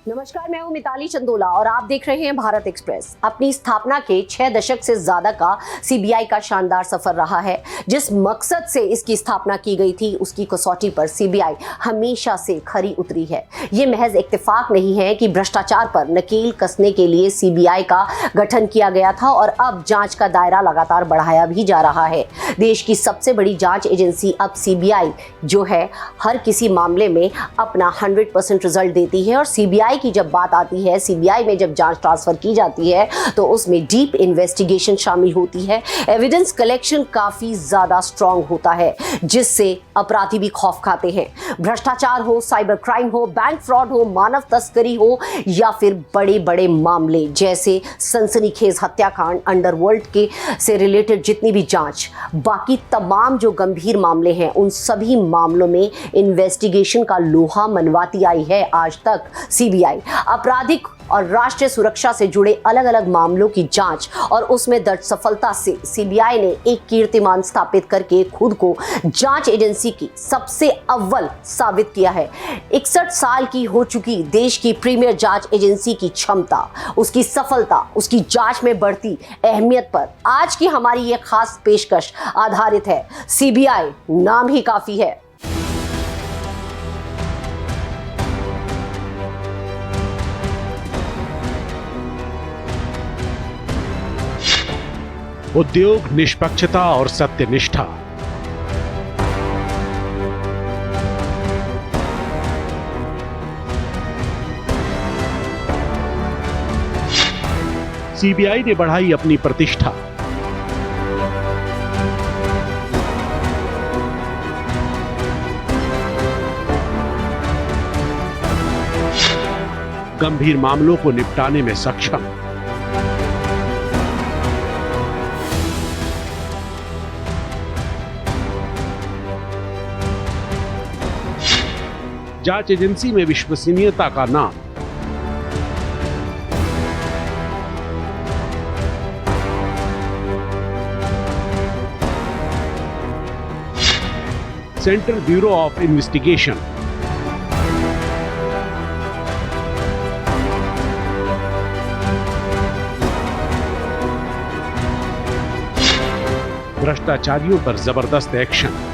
नमस्कार, मैं हूं मिताली चंदोला और आप देख रहे हैं भारत एक्सप्रेस। अपनी स्थापना के 6 दशक से ज्यादा का सीबीआई का शानदार सफर रहा है। जिस मकसद से इसकी स्थापना की गई थी, उसकी कसौटी पर सीबीआई हमेशा से खरी उतरी है। ये महज इत्तेफाक नहीं है कि भ्रष्टाचार पर नकेल कसने के लिए सीबीआई का गठन किया गया था और अब जांच का दायरा लगातार बढ़ाया भी जा रहा है। देश की सबसे बड़ी जांच एजेंसी अब सीबीआई जो है, हर किसी मामले में अपना 100% रिजल्ट देती है। और सीबीआई की जब बात आती है, सीबीआई में जब जांच ट्रांसफर की जाती है तो उसमें डीप इन्वेस्टिगेशन शामिल होती है। एविडेंस कलेक्शन काफी ज्यादा स्ट्रांग होता है, जिससे अपराधी भी खौफ खाते हैं। भ्रष्टाचार हो, साइबर क्राइम हो, बैंक फ्रॉड हो, मानव तस्करी हो या फिर बड़े बड़े मामले जैसे सनसनीखेज हत्याकांड, अंडरवर्ल्ड के से रिलेटेड जितनी भी जांच, बाकी तमाम जो गंभीर मामले हैं, उन सभी मामलों में इन्वेस्टिगेशन का लोहा मनवाती आई है आज तक सीबीआई। आपराधिक और राष्ट्रीय सुरक्षा से जुड़े अलग अलग मामलों की जांच और उसमें दर्ज सफलता से सीबीआई ने एक कीर्तिमान स्थापित करके खुद को जांच एजेंसी की सबसे अव्वल साबित किया है। 61 साल की हो चुकी देश की प्रीमियर जांच एजेंसी की क्षमता, उसकी सफलता, उसकी जांच में बढ़ती अहमियत पर आज की हमारी ये खास पेशकश आधारित है। सीबीआई नाम ही काफी है। उद्योग, निष्पक्षता और सत्यनिष्ठा। सीबीआई ने बढ़ाई अपनी प्रतिष्ठा। गंभीर मामलों को निपटाने में सक्षम। जांच एजेंसी में विश्वसनीयता का नाम। Central bureau of investigation. भ्रष्टाचारियों पर जबरदस्त एक्शन।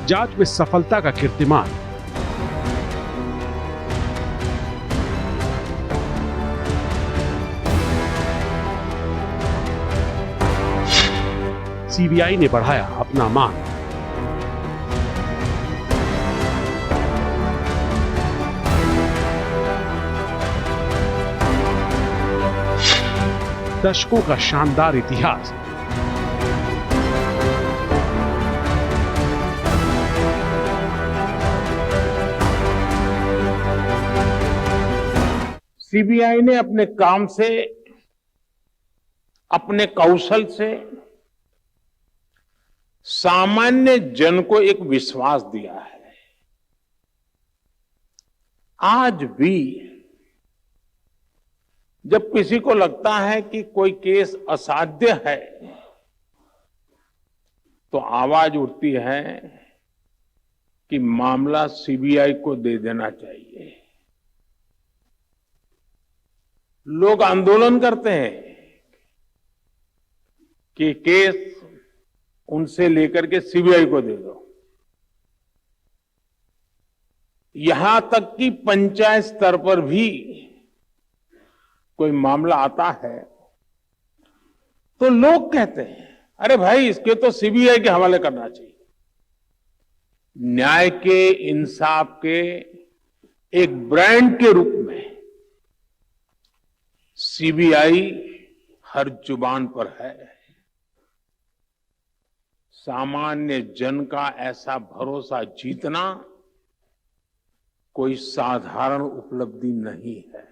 जांच में सफलता का कीर्तिमान। सीबीआई ने बढ़ाया अपना मान। दशकों का शानदार इतिहास। सीबीआई ने अपने काम से, अपने कौशल से सामान्य जन को एक विश्वास दिया है। आज भी जब किसी को लगता है कि कोई केस असाध्य है, तो आवाज उठती है कि मामला सीबीआई को दे देना चाहिए। लोग आंदोलन करते हैं कि केस उनसे लेकर के सीबीआई को दे दो। यहां तक कि पंचायत स्तर पर भी कोई मामला आता है तो लोग कहते हैं, अरे भाई, इसके तो सीबीआई के हवाले करना चाहिए। न्याय के, इंसाफ के एक ब्रांड के रूप में सीबीआई हर जुबान पर है। सामान्य जन का ऐसा भरोसा जीतना कोई साधारण उपलब्धि नहीं है।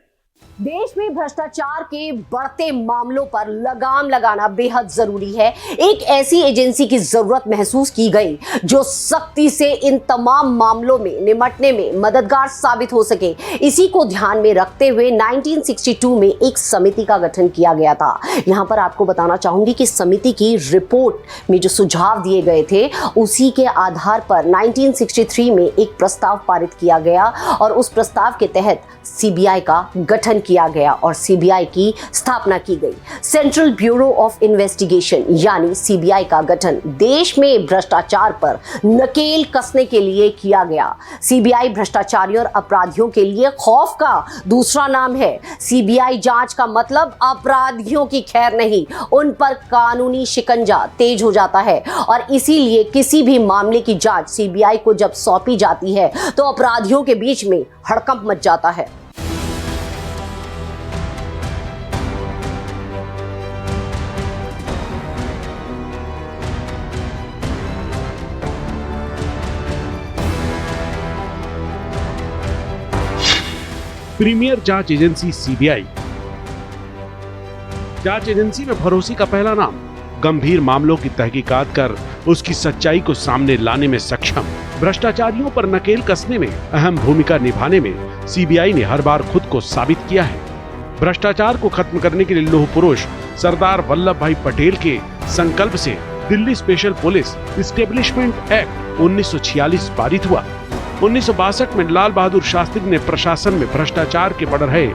देश में भ्रष्टाचार के बढ़ते मामलों पर लगाम लगाना बेहद जरूरी है। एक ऐसी एजेंसी की जरूरत महसूस की गई जो सख्ती से इन तमाम मामलों में निपटने में मददगार साबित हो सके। इसी को ध्यान में रखते हुए 1962 में एक समिति का गठन किया गया था। यहां पर आपको बताना चाहूंगी कि समिति की रिपोर्ट में जो सुझाव दिए गए थे उसी के आधार पर 1963 में एक प्रस्ताव पारित किया गया और उस प्रस्ताव के तहत सीबीआई का गठन किया गया और सीबीआई की स्थापना की गई। सेंट्रल ब्यूरो ऑफ इन्वेस्टिगेशन यानी सीबीआई का गठन देश में भ्रष्टाचार पर नकेल कसने के लिए किया गया। सीबीआई भ्रष्टाचारियों और अपराधियों के लिए खौफ का दूसरा नाम है। सीबीआई जांच का मतलब अपराधियों की खैर नहीं, उन पर कानूनी शिकंजा तेज हो जाता है और इसीलिए किसी भी मामले की जांच सीबीआई को जब सौंपी जाती है तो अपराधियों के बीच में हड़कंप मच जाता है। प्रीमियर जांच एजेंसी सीबीआई। जांच एजेंसी में भरोसे का पहला नाम गंभीर मामलों की तहकीकात कर उसकी सच्चाई को सामने लाने में सक्षम, भ्रष्टाचारियों पर नकेल कसने में अहम भूमिका निभाने में सीबीआई ने हर बार खुद को साबित किया है। भ्रष्टाचार को खत्म करने के लिए लौह पुरुष सरदार वल्लभ भाई पटेल के संकल्प से Delhi special police establishment act 1946 पारित हुआ। 1962 में लाल बहादुर शास्त्री ने प्रशासन में भ्रष्टाचार के बढ़ रहे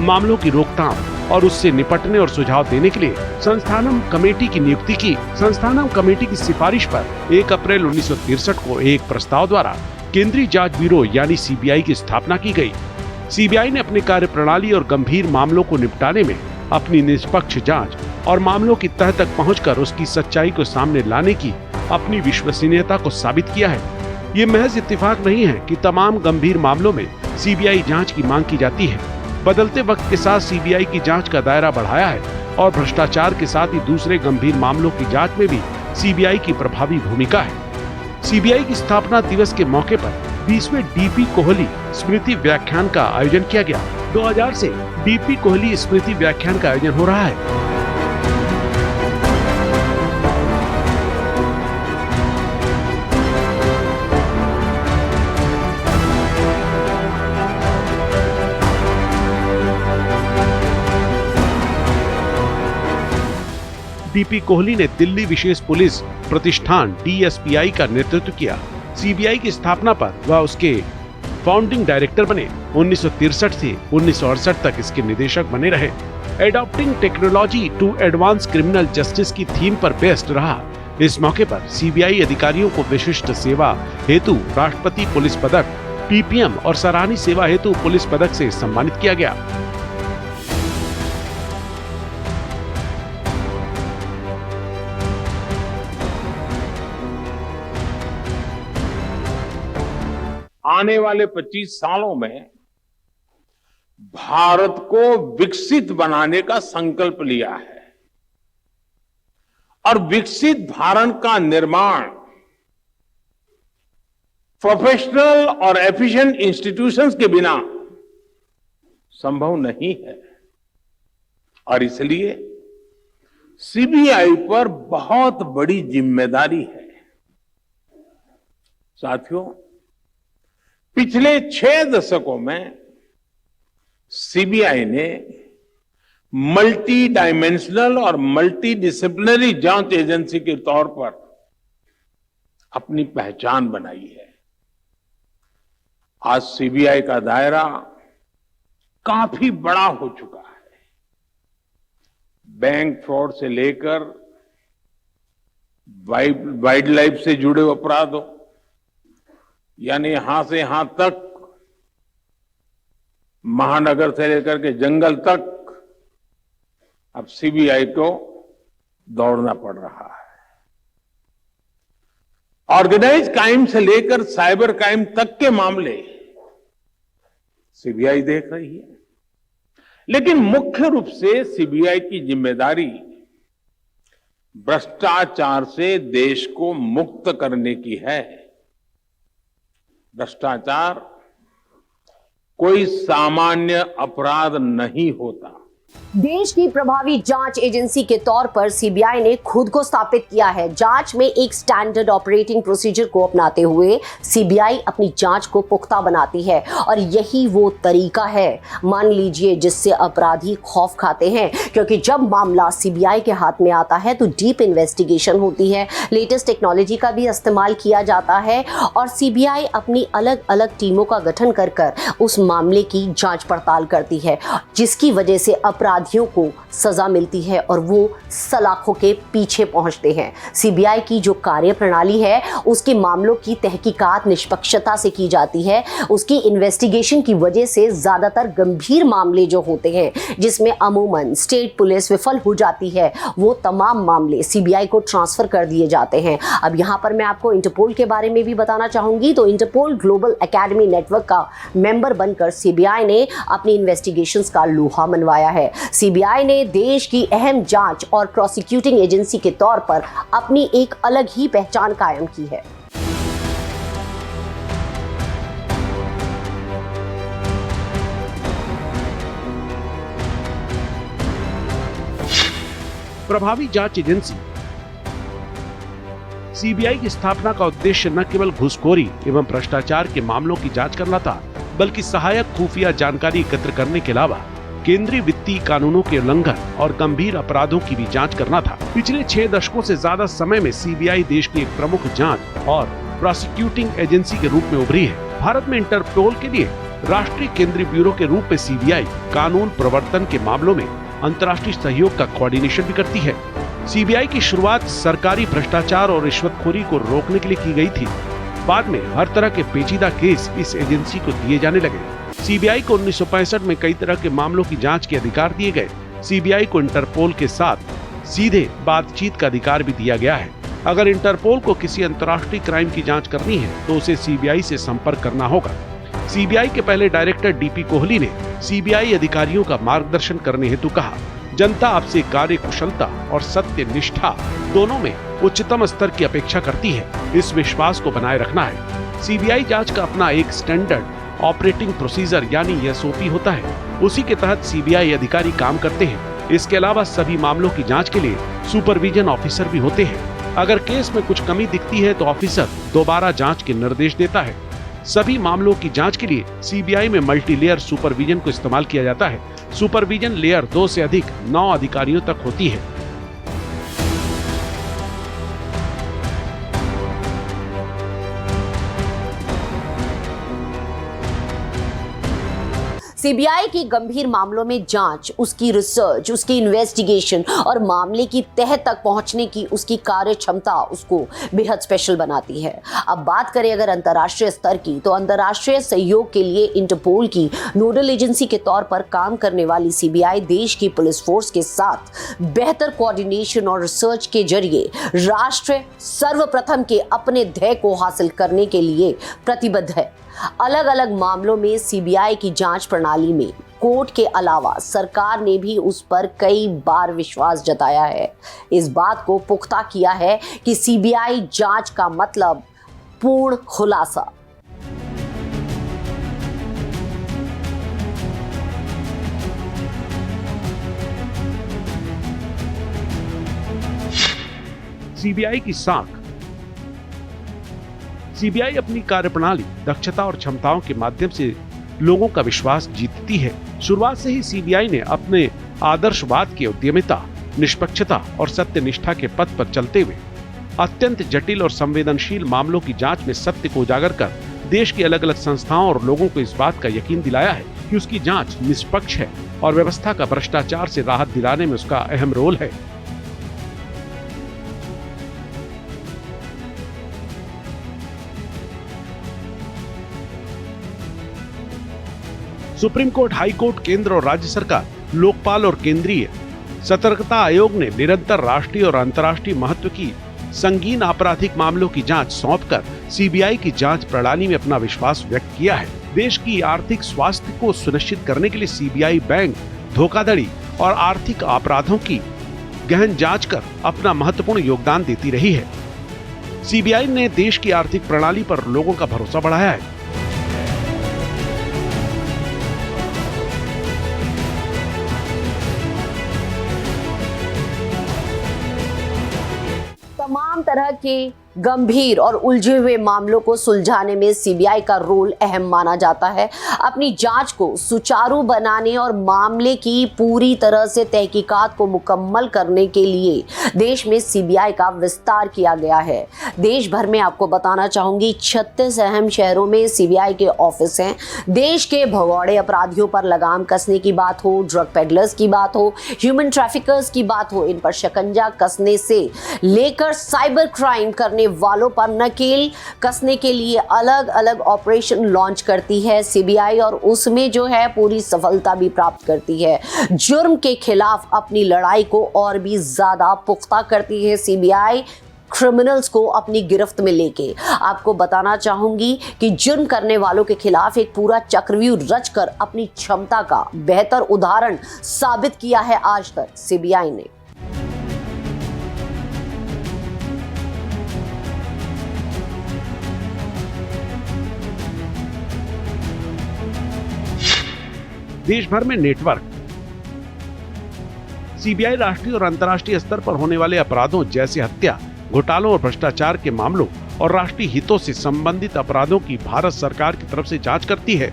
मामलों की रोकथाम और उससे निपटने और सुझाव देने के लिए संस्थानम कमेटी की नियुक्ति की। संस्थानम कमेटी की सिफारिश पर 1 अप्रैल 1963 को एक प्रस्ताव द्वारा केंद्रीय जांच ब्यूरो यानी सीबीआई की स्थापना की गई। सीबीआई ने अपनी कार्यप्रणाली और गंभीर मामलों को निपटाने में अपनी निष्पक्ष जांच और मामलों की तह तक पहुंचकर उसकी सच्चाई को सामने लाने की अपनी विश्वसनीयता को साबित किया है। ये महज इत्तेफाक नहीं है कि तमाम गंभीर मामलों में सीबीआई जांच की मांग की जाती है। बदलते वक्त के साथ सीबीआई की जांच का दायरा बढ़ाया है और भ्रष्टाचार के साथ ही दूसरे गंभीर मामलों की जांच में भी सीबीआई की प्रभावी भूमिका है। सीबीआई की स्थापना दिवस के मौके पर 20वें डीपी कोहली स्मृति व्याख्यान का आयोजन किया गया। 2000 से डीपी कोहली स्मृति व्याख्यान का आयोजन हो रहा है। डीपी कोहली ने दिल्ली विशेष पुलिस प्रतिष्ठान डीएसपीआई का नेतृत्व किया। सीबीआई की स्थापना पर वह उसके फाउंडिंग डायरेक्टर बने। 1963 से 1968 तक इसके निदेशक बने रहे। Adopting technology to advance criminal justice की थीम पर बेस्ड रहा। इस मौके पर सीबीआई अधिकारियों को विशिष्ट सेवा हेतु राष्ट्रपति पुलिस पदक, पीपीएम और सराहनीय सेवा हेतु पुलिस पदक से सम्मानित किया गया। आने वाले 25 सालों में भारत को विकसित बनाने का संकल्प लिया है और विकसित भारत का निर्माण प्रोफेशनल और एफिशिएंट इंस्टीट्यूशंस के बिना संभव नहीं है और इसलिए सीबीआई पर बहुत बड़ी जिम्मेदारी है। साथियों, पिछले 6 दशकों में सीबीआई ने मल्टी डायमेंशनल और मल्टी डिसिप्लिनरी जांच एजेंसी के तौर पर अपनी पहचान बनाई है। आज सीबीआई का दायरा काफी बड़ा हो चुका है। बैंक फ्रॉड से लेकर वाइल्ड लाइफ से जुड़े अपराधों यानी यहां से यहां तक, महानगर से लेकर के जंगल तक अब सीबीआई को दौड़ना पड़ रहा है। ऑर्गेनाइज क्राइम से लेकर साइबर क्राइम तक के मामले सीबीआई देख रही है, लेकिन मुख्य रूप से सीबीआई की जिम्मेदारी भ्रष्टाचार से देश को मुक्त करने की है। भ्रष्टाचार कोई सामान्य अपराध नहीं होता। देश की प्रभावी जांच एजेंसी के तौर पर सीबीआई ने खुद को स्थापित किया है। जांच में एक स्टैंडर्ड ऑपरेटिंग प्रोसीजर को अपनाते हुए सीबीआई अपनी जांच को पुख्ता बनाती है और यही वो तरीका है, मान लीजिए, जिससे अपराधी खौफ खाते हैं, क्योंकि जब मामला सीबीआई के हाथ में आता है तो डीप इन्वेस्टिगेशन होती है, लेटेस्ट टेक्नोलॉजी का भी इस्तेमाल किया जाता है और सीबीआई अपनी अलग अलग टीमों का गठन कर उस मामले की जांच पड़ताल करती है, जिसकी वजह से अपराधियों को सजा मिलती है और वो सलाखों के पीछे पहुंचते हैं। सीबीआई की जो कार्यप्रणाली है उसके मामलों की तहकीकात निष्पक्षता से की जाती है। उसकी इन्वेस्टिगेशन की वजह से ज्यादातर गंभीर मामले जो होते हैं जिसमें अमूमन स्टेट पुलिस विफल हो जाती है, वो तमाम मामले सीबीआई को ट्रांसफर कर दिए जाते हैं। अब यहाँ पर मैं आपको इंटरपोल के बारे में भी बताना चाहूंगी। तो इंटरपोल ग्लोबल एकेडमी नेटवर्क का मेंबर बनकर सीबीआई ने अपनी इन्वेस्टिगेशंस का लोहा मनवाया है। सीबीआई ने देश की अहम जांच और प्रोसिक्यूटिंग एजेंसी के तौर पर अपनी एक अलग ही पहचान कायम की है। प्रभावी जांच एजेंसी सीबीआई की स्थापना का उद्देश्य न केवल घूसखोरी एवं भ्रष्टाचार के मामलों की जांच करना था, बल्कि सहायक खुफिया जानकारी एकत्र करने के अलावा केंद्रीय वित्तीय कानूनों के उल्लंघन और गंभीर अपराधों की भी जांच करना था। पिछले 6 दशकों से ज्यादा समय में सीबीआई देश की एक प्रमुख जांच और प्रोसिक्यूटिंग एजेंसी के रूप में उभरी है। भारत में इंटरपोल के लिए राष्ट्रीय केंद्रीय ब्यूरो के रूप में सीबीआई कानून प्रवर्तन के मामलों में अंतर्राष्ट्रीय सहयोग का कोऑर्डिनेशन भी करती है। सीबीआई की शुरुआत सरकारी भ्रष्टाचार और रिश्वतखोरी को रोकने के लिए की गई थी। बाद में हर तरह के पेचीदा केस इस एजेंसी को दिए जाने लगे। सीबीआई को 1965 में कई तरह के मामलों की जांच के अधिकार दिए गए। सीबीआई को इंटरपोल के साथ सीधे बातचीत का अधिकार भी दिया गया है। अगर इंटरपोल को किसी अंतर्राष्ट्रीय क्राइम की जांच करनी है तो उसे सीबीआई से संपर्क करना होगा। सीबीआई के पहले डायरेक्टर डीपी कोहली ने सीबीआई अधिकारियों का मार्गदर्शन करने हेतु कहा, जनता आपसे कार्य कुशलता और सत्य निष्ठा दोनों में उच्चतम स्तर की अपेक्षा करती है। इस विश्वास को बनाए रखना है। सीबीआई जांच का अपना एक स्टैंडर्ड ऑपरेटिंग प्रोसीजर यानी एसओपी होता है। उसी के तहत सीबीआई अधिकारी काम करते हैं। इसके अलावा सभी मामलों की जांच के लिए सुपरविजन ऑफिसर भी होते हैं। अगर केस में कुछ कमी दिखती है तो ऑफिसर दोबारा जांच के निर्देश देता है। सभी मामलों की जांच के लिए सीबीआई में मल्टीलेयर सुपरविजन को इस्तेमाल किया जाता है। सुपरविजन लेयर 2 से अधिक 9 अधिकारियों तक होती है। सीबीआई की गंभीर मामलों में जांच, उसकी रिसर्च, उसकी इन्वेस्टिगेशन और मामले की तह तक पहुंचने की उसकी कार्य क्षमता उसको बेहद स्पेशल बनाती है। अब बात करें अगर अंतर्राष्ट्रीय स्तर की, तो अंतर्राष्ट्रीय सहयोग के लिए इंटरपोल की नोडल एजेंसी के तौर पर काम करने वाली सीबीआई देश की पुलिस फोर्स के साथ बेहतर कोऑर्डिनेशन और रिसर्च के जरिए राष्ट्र सर्वप्रथम के अपने ध्येय को हासिल करने के लिए प्रतिबद्ध है। अलग अलग मामलों में सीबीआई की जांच प्रणाली में कोर्ट के अलावा सरकार ने भी उस पर कई बार विश्वास जताया है। इस बात को पुख्ता किया है कि सीबीआई जांच का मतलब पूर्ण खुलासा। सीबीआई की साख। सीबीआई अपनी कार्यप्रणाली, दक्षता और क्षमताओं के माध्यम से लोगों का विश्वास जीतती है। शुरुआत से ही सीबीआई ने अपने आदर्शवाद की उद्यमिता, निष्पक्षता और सत्यनिष्ठा के पथ पर चलते हुए अत्यंत जटिल और संवेदनशील मामलों की जांच में सत्य को उजागर कर देश की अलग अलग संस्थाओं और लोगों को इस बात का यकीन दिलाया है कि उसकी जांच निष्पक्ष है और व्यवस्था का भ्रष्टाचार से राहत दिलाने में उसका अहम रोल है। सुप्रीम कोर्ट, हाई कोर्ट, केंद्र और राज्य सरकार, लोकपाल और केंद्रीय सतर्कता आयोग ने निरंतर राष्ट्रीय और अंतर्राष्ट्रीय महत्व की संगीन आपराधिक मामलों की जांच सौंपकर सीबीआई की जांच प्रणाली में अपना विश्वास व्यक्त किया है। देश की आर्थिक स्वास्थ्य को सुनिश्चित करने के लिए सीबीआई बैंक धोखाधड़ी और आर्थिक अपराधों की गहन जांच कर अपना महत्वपूर्ण योगदान देती रही है। सीबीआई ने देश की आर्थिक प्रणाली पर लोगों का भरोसा बढ़ाया है। तरह के गंभीर और उलझे हुए मामलों को सुलझाने में सीबीआई का रोल अहम माना जाता है। अपनी जांच को सुचारू बनाने और मामले की पूरी तरह से तहकीकात को मुकम्मल करने के लिए देश में सीबीआई का विस्तार किया गया है। देश भर में आपको बताना चाहूंगी 36 अहम शहरों में सीबीआई के ऑफिस हैं। देश के भगौड़े अपराधियों पर लगाम कसने की बात हो, ड्रग पेडलर्स की बात हो, ह्यूमन ट्रैफिकर्स की बात हो, इन पर शिकंजा कसने से लेकर साइबर क्राइम करने वालों पर नकेल कसने के लिए अलग अलग ऑपरेशन लॉन्च करती है सीबीआई और उसमें जो है पूरी सफलता भी प्राप्त करती है। जुर्म के खिलाफ अपनी लड़ाई को और भी ज्यादा पुख्ता करती है सीबीआई क्रिमिनल्स को अपनी गिरफ्त में लेके। आपको बताना चाहूंगी कि जुर्म करने वालों के खिलाफ एक पूरा चक्रव्यूह रचकर अपनी क्षमता का बेहतर उदाहरण साबित किया है आज तक सीबीआई ने। देश भर में नेटवर्क सीबीआई राष्ट्रीय और अंतर्राष्ट्रीय स्तर पर होने वाले अपराधों जैसे हत्या, घोटालों और भ्रष्टाचार के मामलों और राष्ट्रीय हितों से संबंधित अपराधों की भारत सरकार की तरफ से जांच करती है।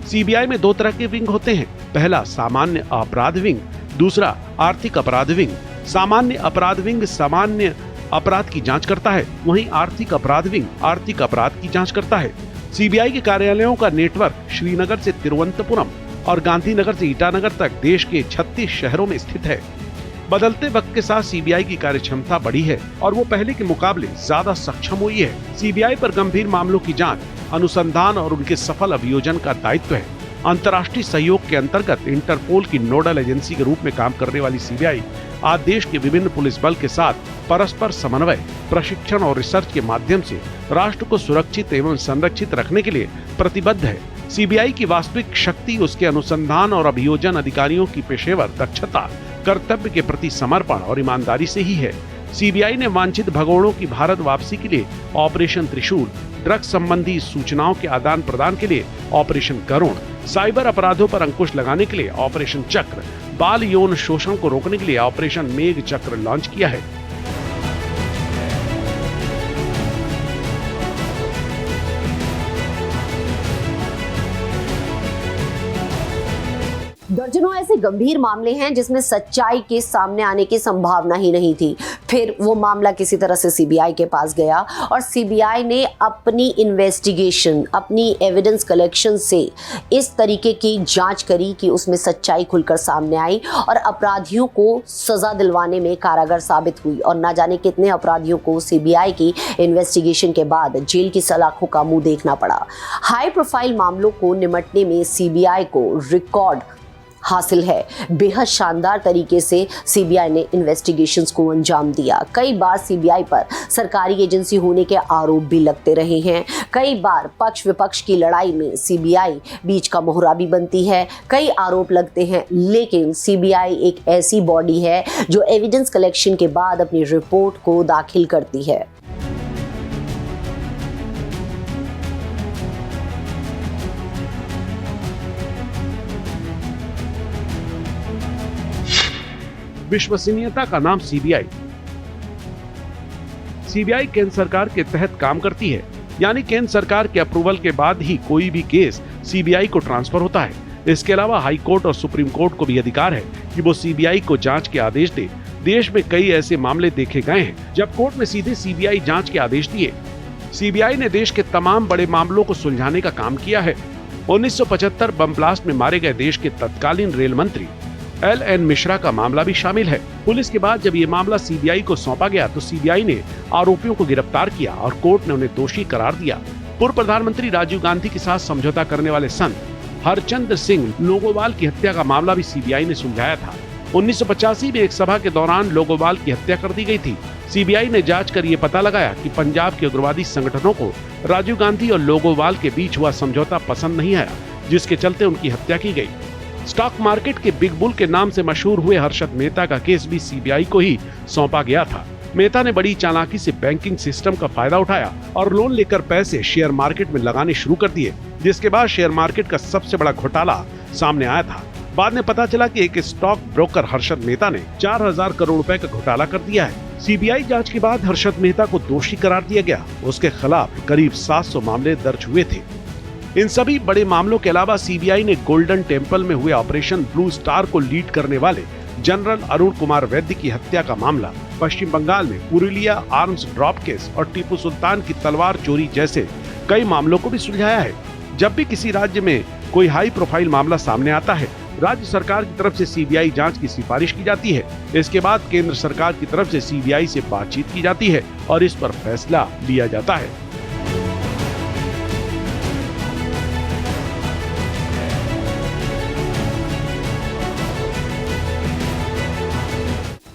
सीबीआई में 2 तरह के विंग होते हैं। पहला सामान्य अपराध विंग, दूसरा आर्थिक अपराध विंग। सामान्य अपराध विंग सामान्य अपराध की जांच करता है, वहीं आर्थिक अपराध विंग आर्थिक अपराध की जांच करता है। सीबीआई के कार्यालयों का नेटवर्क श्रीनगर से तिरुवनंतपुरम और गांधीनगर से ईटानगर तक देश के 36 शहरों में स्थित है। बदलते वक्त के साथ सीबीआई की कार्यक्षमता बढ़ी है और वो पहले के मुकाबले ज्यादा सक्षम हुई है। सीबीआई पर गंभीर मामलों की जांच, अनुसंधान और उनके सफल अभियोजन का दायित्व है। अंतर्राष्ट्रीय सहयोग के अंतर्गत इंटरपोल की नोडल एजेंसी के रूप में काम करने वाली सीबीआई आज देश के विभिन्न पुलिस बल के साथ परस्पर समन्वय, प्रशिक्षण और रिसर्च के माध्यम से राष्ट्र को सुरक्षित एवं संरक्षित रखने के लिए प्रतिबद्ध है। सीबीआई की वास्तविक शक्ति उसके अनुसंधान और अभियोजन अधिकारियों की पेशेवर दक्षता, कर्तव्य के प्रति समर्पण और ईमानदारी से ही है। सीबीआई ने वांछित भगोड़ों की भारत वापसी के लिए ऑपरेशन त्रिशूल, ड्रग्स संबंधी सूचनाओं के आदान प्रदान के लिए ऑपरेशन गरुण, साइबर अपराधों पर अंकुश लगाने के लिए ऑपरेशन चक्र, बाल यौन शोषण को रोकने के लिए ऑपरेशन मेघ चक्र लॉन्च किया है। दर्जनों ऐसे गंभीर मामले हैं जिसमें सच्चाई के सामने आने की संभावना ही नहीं थी। फिर वो मामला किसी तरह से सीबीआई के पास गया और सीबीआई ने अपनी इन्वेस्टिगेशन, अपनी एविडेंस कलेक्शन से इस तरीके की जांच करी कि उसमें सच्चाई खुलकर सामने आई और अपराधियों को सजा दिलवाने में कारगर साबित हुई। और ना जाने कितने अपराधियों को सीबीआई की इन्वेस्टिगेशन के बाद जेल की सलाखों का मुंह देखना पड़ा। हाई प्रोफाइल मामलों को निपटने में सीबीआई को रिकॉर्ड हासिल है। बेहद शानदार तरीके से सीबीआई ने इन्वेस्टिगेशंस को अंजाम दिया। कई बार सीबीआई पर सरकारी एजेंसी होने के आरोप भी लगते रहे हैं। कई बार पक्ष विपक्ष की लड़ाई में सीबीआई बीच का मोहरा भी बनती है। कई आरोप लगते हैं, लेकिन सीबीआई एक ऐसी बॉडी है जो एविडेंस कलेक्शन के बाद अपनी रिपोर्ट को दाखिल करती है। विश्वसनीयता का नाम सीबीआई। सीबीआई केंद्र सरकार के तहत काम करती है, यानी केंद्र सरकार के अप्रूवल के बाद ही कोई भी केस सीबीआई को ट्रांसफर होता है। इसके अलावा हाई कोर्ट और सुप्रीम कोर्ट को भी अधिकार है कि वो सीबीआई को जांच के आदेश दे। देश में कई ऐसे मामले देखे गए हैं जब कोर्ट में सीधे सीबीआई जांच के आदेश दिए। सीबीआई ने देश के तमाम बड़े मामलों को सुलझाने का काम किया है। 1975 बम ब्लास्ट में मारे गए देश के तत्कालीन रेल मंत्री LN मिश्रा का मामला भी शामिल है। पुलिस के बाद जब ये मामला सीबीआई को सौंपा गया तो सीबीआई ने आरोपियों को गिरफ्तार किया और कोर्ट ने उन्हें दोषी करार दिया। पूर्व प्रधानमंत्री राजीव गांधी के साथ समझौता करने वाले संत हरचंद्र सिंह लोगोवाल की हत्या का मामला भी सीबीआई ने सुलझाया था। 1985 में एक सभा के दौरान लोगोवाल की हत्या कर दी गई थी। सीबीआई ने जांच कर ये पता लगाया कि पंजाब के उग्रवादी संगठनों को राजीव गांधी और लोगोवाल के बीच हुआ समझौता पसंद नहीं आया, जिसके चलते उनकी हत्या की गई। स्टॉक मार्केट के बिग बुल के नाम से मशहूर हुए हर्षद मेहता का केस भी सीबीआई को ही सौंपा गया था। मेहता ने बड़ी चालाकी से बैंकिंग सिस्टम का फायदा उठाया और लोन लेकर पैसे शेयर मार्केट में लगाने शुरू कर दिए, जिसके बाद शेयर मार्केट का सबसे बड़ा घोटाला सामने आया था। बाद में पता चला कि एक स्टॉक ब्रोकर हर्षद मेहता ने 4000 करोड़ रुपए का घोटाला कर दिया है। सीबीआई जांच के बाद हर्षद मेहता को दोषी करार दिया गया। उसके खिलाफ करीब 700 मामले दर्ज हुए थे। इन सभी बड़े मामलों के अलावा सीबीआई ने गोल्डन टेम्पल में हुए ऑपरेशन ब्लू स्टार को लीड करने वाले जनरल अरुण कुमार वैद्य की हत्या का मामला, पश्चिम बंगाल में पुरुलिया आर्म्स ड्रॉप केस और टीपू सुल्तान की तलवार चोरी जैसे कई मामलों को भी सुलझाया है। जब भी किसी राज्य में कोई हाई प्रोफाइल मामला सामने आता है, राज्य सरकार की तरफ से सीबीआई जांच की सिफारिश की जाती है। इसके बाद केंद्र सरकार की तरफ से सीबीआई से बातचीत की जाती है और इस पर फैसला लिया जाता है।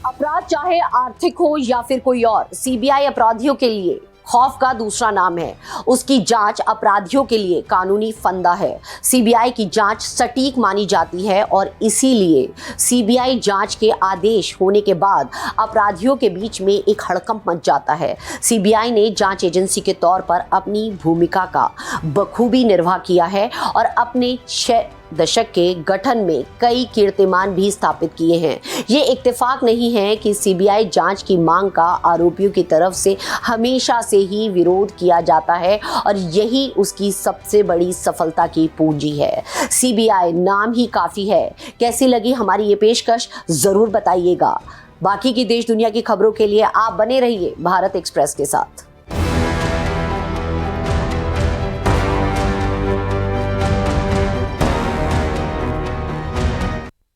अपराध चाहे आर्थिक हो या फिर कोई और, सीबीआई अपराधियों के लिए खौफ का दूसरा नाम है। उसकी जांच अपराधियों के लिए कानूनी फंदा है। सीबीआई की जांच सटीक मानी जाती है और इसीलिए सीबीआई जांच के आदेश होने के बाद अपराधियों के बीच में एक हड़कंप मच जाता है। सीबीआई ने जांच एजेंसी के तौर पर अपनी भूमिका का बखूबी निर्वाह किया है और अपने 6 दशक के गठन में कई कीर्तिमान भी स्थापित किए हैं। ये इत्तेफाक नहीं है कि सीबीआई जांच की मांग का आरोपियों की तरफ से हमेशा से ही विरोध किया जाता है और यही उसकी सबसे बड़ी सफलता की पूंजी है। सीबीआई नाम ही काफी है। कैसी लगी हमारी ये पेशकश, जरूर बताइएगा। बाकी की देश दुनिया की खबरों के लिए आप बने रहिए भारत एक्सप्रेस के साथ।